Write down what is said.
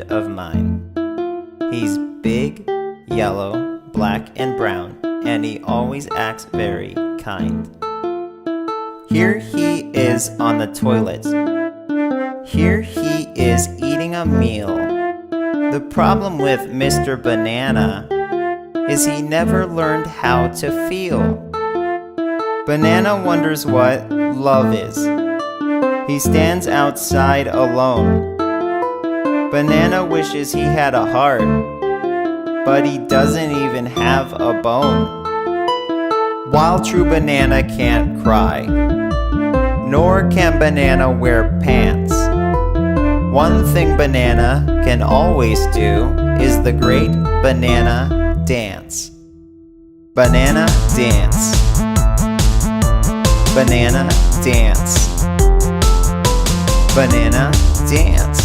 of mine. He's big, yellow, black, and brown, and he always acts very kind. Here he is on the toilet. Here he is eating a meal. The problem with Mr. Banana is he never learned how to feel. Banana wonders what love is. He stands outside alone. Banana wishes he had a heart, but he doesn't even have a bone. While true Banana can't cry, nor can Banana wear pants. One thing Banana can always do is the great banana dance. Banana dance. Banana dance. Banana dance.